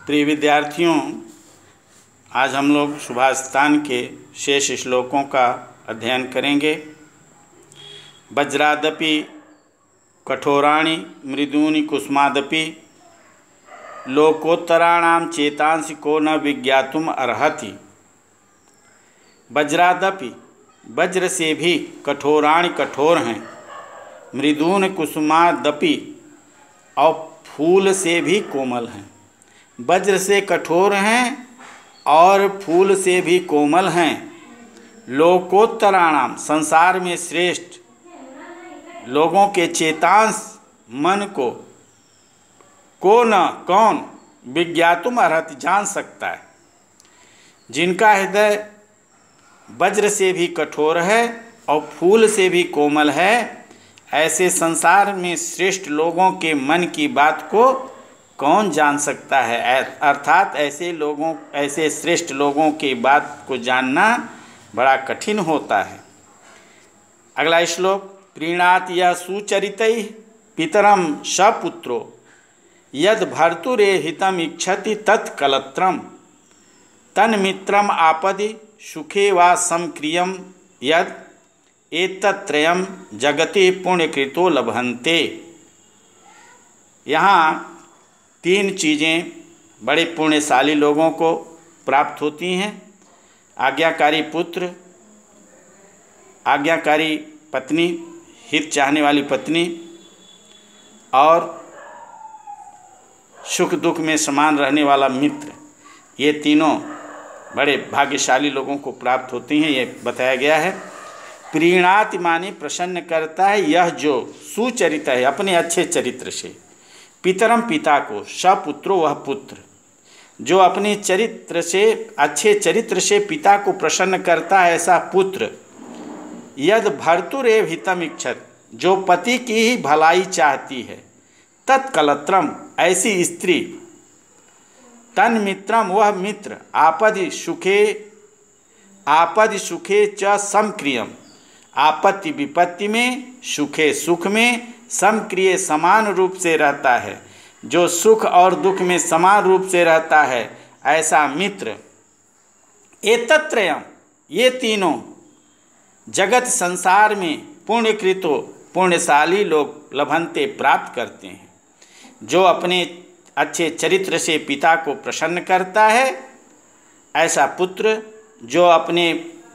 प्रिय विद्यार्थियों, आज हम लोग सुभाषितान के शेष श्लोकों का अध्ययन करेंगे। वज्रादपि कठोराणि मृदूनि कुसुमादपि लोकोत्तराणां चेतांसि को न विज्ञातुम अर्हति। वज्रादपि, वज्र से भी कठोराणि कठोर हैं, मृदून कुसुमादपि और फूल से भी कोमल हैं। वज्र से कठोर हैं और फूल से भी कोमल हैं। लोकोत्तराणाम, संसार में श्रेष्ठ लोगों के चेतांश मन को न कौन विज्ञातुम अर्हति, जान सकता है। जिनका हृदय वज्र से भी कठोर है और फूल से भी कोमल है, ऐसे संसार में श्रेष्ठ लोगों के मन की बात को कौन जान सकता है। अर्थात ऐसे श्रेष्ठ लोगों की बात को जानना बड़ा कठिन होता है। अगला श्लोक, प्रीणात यः सुचरितैः पितरं सपुत्रो यद भर्तुरे हितम इच्छति तत्कलत्रम तन्मित्रम आपदि सुखे वा समक्रियम यद एतत्त्रयम् जगति पुण्यकृतो लभन्ते। यहाँ तीन चीज़ें बड़े पुण्यशाली लोगों को प्राप्त होती हैं। आज्ञाकारी पुत्र, आज्ञाकारी पत्नी, हित चाहने वाली पत्नी और सुख दुख में समान रहने वाला मित्र। ये तीनों बड़े भाग्यशाली लोगों को प्राप्त होती हैं, ये बताया गया है। प्रीणाति माने प्रसन्न करता है, यह जो सुचरित है अपने अच्छे चरित्र से, पितरम पिता को, सपुत्रो वह पुत्र जो अपने चरित्र से, अच्छे चरित्र से पिता को प्रसन्न करता है, ऐसा पुत्र। यद भर्तुरेव हितम इच्छत, जो पति की ही भलाई चाहती है, तत्कलत्रम, ऐसी स्त्री। तन्मित्रम, वह मित्र, आपदि सुखे च समक्रियम, आपत्ति विपत्ति में, सुखे सुख में, समक्रिय समान रूप से रहता है, जो सुख और दुख में समान रूप से रहता है, ऐसा मित्र। एतत्त्रयम्, ये तीनों जगत संसार में पुण्यकृतो, पुण्यशाली लोग लभन्ते, प्राप्त करते हैं। जो अपने अच्छे चरित्र से पिता को प्रसन्न करता है, ऐसा पुत्र। जो अपने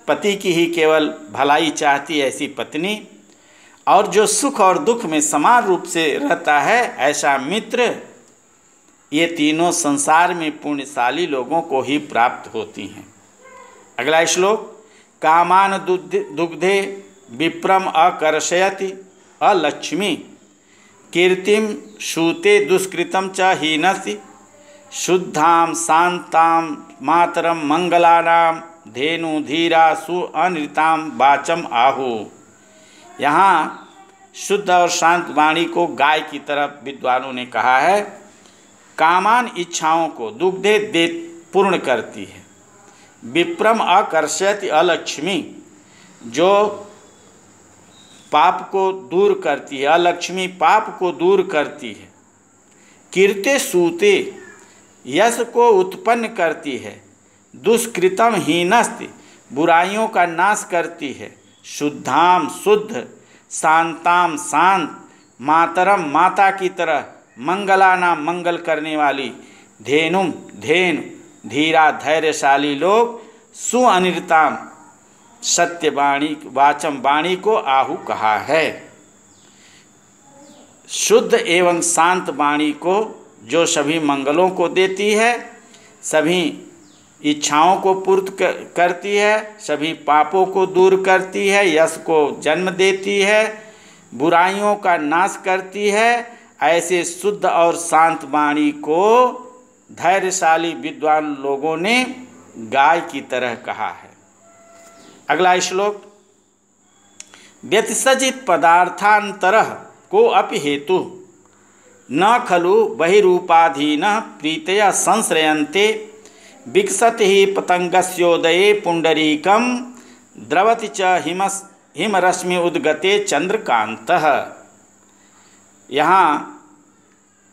पति की ही केवल भलाई चाहती है, ऐसी पत्नी। और जो सुख और दुख में समान रूप से रहता है, ऐसा मित्र। ये तीनों संसार में पुण्यशाली लोगों को ही प्राप्त होती हैं। अगला श्लोक, कामान दुग्धे विप्रम अकर्षयति अलक्ष्मी कीर्तिम सूते दुष्कृतम च हीनसि शुद्धाम शांताम मातरम मंगलानाम धेनु धीरा सुअनृताम वाचम आहु। यहाँ शुद्ध और शांत वाणी को गाय की तरफ विद्वानों ने कहा है। कामान, इच्छाओं को, दुग्धे दे पूर्ण करती है। विप्रम अकर्षयति अलक्ष्मी, जो पाप को दूर करती है, अलक्ष्मी पाप को दूर करती है। कीर्ते सूते, यश को उत्पन्न करती है। दुष्कृतम हीनस्ति, बुराइयों का नाश करती है। शुद्धाम, शुद्ध, शांताम, शांत, मातरम, माता की तरह, मंगलानाम, मंगल करने वाली, धेनुम, धेनु, धीरा, धैर्यशाली लोग, सुअनिरताम, सत्यवाणी, वाचम, वाणी को आहु कहा है। शुद्ध एवं शांत वाणी को, जो सभी मंगलों को देती है, सभी इच्छाओं को पूर्ण करती है, सभी पापों को दूर करती है, यश को जन्म देती है, बुराइयों का नाश करती है, ऐसे शुद्ध और शांत वाणी को धैर्यशाली विद्वान लोगों ने गाय की तरह कहा है। अगला श्लोक, व्यतिसजित पदार्थांतरः को अपि हेतु न खलु बहिरूपाधीनः प्रीतया संश्रयन्ते विकसति ही पतंगस्योदये पुंडरीकम द्रवति च हिमरश्मि उद्गते चंद्रकांतः। यहाँ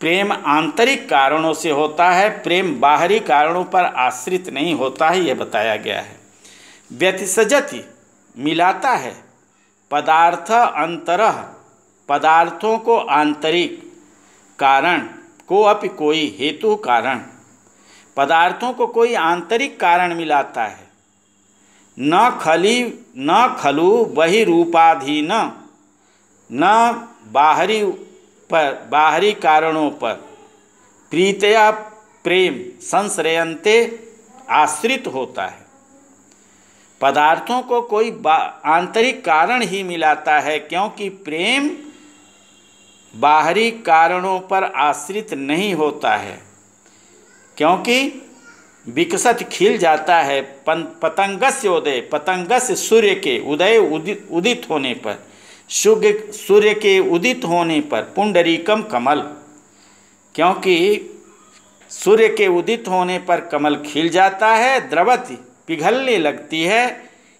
प्रेम आंतरिक कारणों से होता है, प्रेम बाहरी कारणों पर आश्रित नहीं होता है, यह बताया गया है। व्यतिसजति मिलाता है, पदार्थ अंतरः पदार्थों को आंतरिक, कारण को अपि कोई हेतु कारण, पदार्थों को कोई आंतरिक कारण मिलाता है। न खलु बहिरूपाधीन, न बाहरी कारणों पर प्रीतया प्रेम संश्रयन्ते आश्रित होता है। पदार्थों को कोई आंतरिक कारण ही मिलाता है, क्योंकि प्रेम बाहरी कारणों पर आश्रित नहीं होता है, क्योंकि विकसत खिल जाता है। पतंगस्य उदय, पतंगस्य सूर्य के उदय उदित होने पर, सूर्य के उदित होने पर, पुंडरीकम कमल, क्योंकि सूर्य के उदित होने पर कमल खिल जाता है। द्रवति पिघलने लगती है,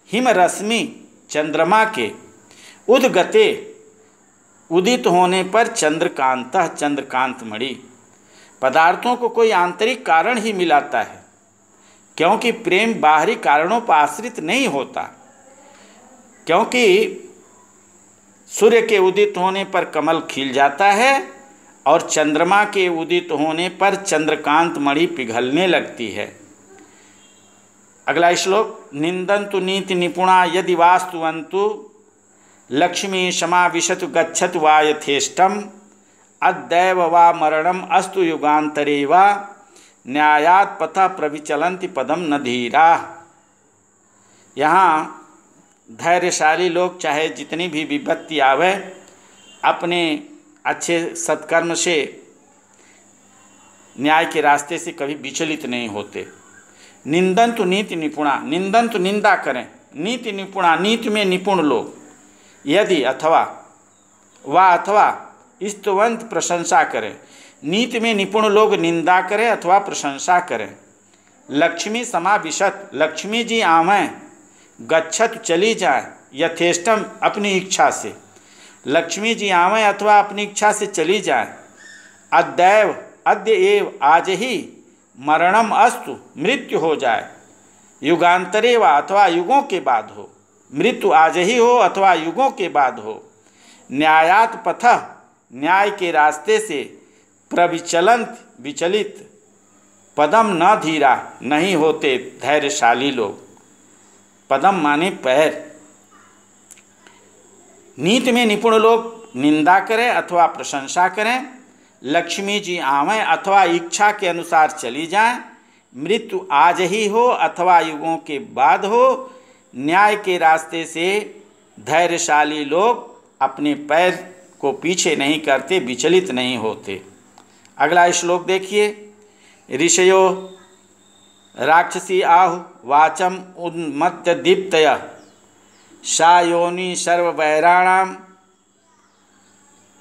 हिमरश्मि चंद्रमा के उद्गते उदित होने पर चंद्रकांत चंद्रकांत मणि। पदार्थों को कोई आंतरिक कारण ही मिलाता है, क्योंकि प्रेम बाहरी कारणों पर आश्रित नहीं होता, क्योंकि सूर्य के उदित होने पर कमल खिल जाता है और चंद्रमा के उदित होने पर चंद्रकांत मणि पिघलने लगती है। अगला श्लोक, निंदन्तु नीति निपुणा यदि वास्तुवन्तु लक्ष्मी समाविशतु गच्छतु वा यथेष्टम अद्दैव वा मरणम अस्तु युगांतरे वा न्यायात् पथा प्रविचलन्ति पदम न धीरा। यहाँ धैर्यशाली लोग चाहे जितनी भी विपत्ति आवे, अपने अच्छे सत्कर्म से, न्याय के रास्ते से कभी विचलित नहीं होते। निंदन्तु नीति निपुणा, निंदन्तु निंदा करें, नीति निपुणा नीति में निपुण लोग, यदि अथवा स्तुवंत प्रशंसा करें, नीति में निपुण लोग निंदा करें अथवा प्रशंसा करें। लक्ष्मी समाविशत, लक्ष्मी जी आवें, गच्छत चली जाए, यथेष्टम अपनी इच्छा से, लक्ष्मी जी आवें अथवा अपनी इच्छा से चली जाए। अद्दैव अद्य एव आज ही, मरणम अस्तु मृत्यु हो जाए, युगांतरे वा अथवा युगों के बाद हो, मृत्यु आज ही हो अथवा युगों के बाद हो। न्यायात पथ, न्याय के रास्ते से, प्रविचलंत विचलित, पदम न धीरा नहीं होते धैर्यशाली लोग। पदम माने पैर। नीति में निपुण लोग निंदा करें अथवा प्रशंसा करें, लक्ष्मी जी आवें अथवा इच्छा के अनुसार चली जाएं, मृत्यु आज ही हो अथवा युगों के बाद हो। न्याय के रास्ते से धैर्यशाली लोग अपने पैर को पीछे नहीं करते, विचलित नहीं होते। अगला श्लोक देखिए, ऋषयो राक्षसी आहु वाचम उन्मत्त दीप्तय सा योनि सर्ववैराणाम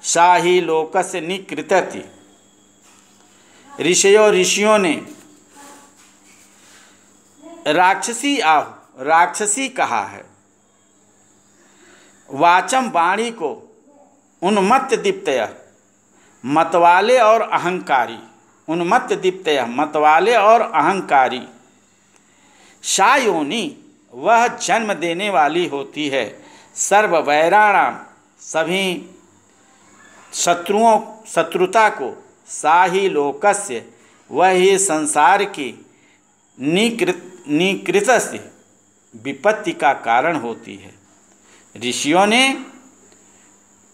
सा ही लोकस्य निकृतति। ऋषियों ने राक्षसी आहु, राक्षसी कहा है, वाचम वाणी को, उन्मत्त दीप्तय मतवाले और अहंकारी, उन्मत्त दीप्तय मतवाले और अहंकारी। शायोनी वह जन्म देने वाली होती है, सर्ववैराणाम सभी शत्रुता को, साही लोकस्य वह ही संसार की, निकृतस्य विपत्ति का कारण होती है। ऋषियों ने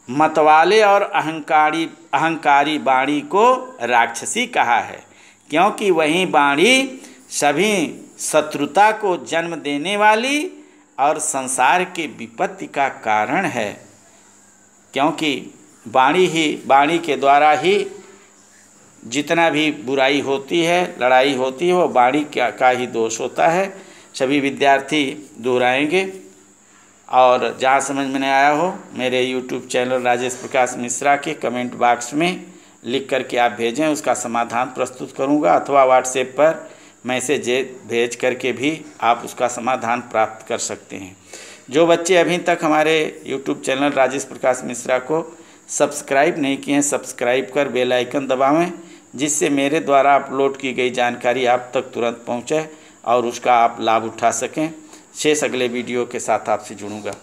मतवाले और अहंकारी वाणी को राक्षसी कहा है, क्योंकि वही वाणी सभी शत्रुता को जन्म देने वाली और संसार के विपत्ति का कारण है, क्योंकि वाणी के द्वारा ही जितना भी बुराई होती है, लड़ाई होती है, वो वाणी का ही दोष होता है। सभी विद्यार्थी दोहराएंगे और जहाँ समझ में नहीं आया हो मेरे YouTube चैनल राजेश प्रकाश मिश्रा के कमेंट बॉक्स में लिख करके आप भेजें, उसका समाधान प्रस्तुत करूँगा, अथवा व्हाट्सएप पर मैसेज भेज करके भी आप उसका समाधान प्राप्त कर सकते हैं। जो बच्चे अभी तक हमारे YouTube चैनल राजेश प्रकाश मिश्रा को सब्सक्राइब नहीं किए हैं सब्सक्राइब कर बेल आइकन दबावें, जिससे मेरे द्वारा अपलोड की गई जानकारी आप तक तुरंत पहुंचे और उसका आप लाभ उठा सकें। शेष अगले वीडियो के साथ आपसे जुड़ूंगा।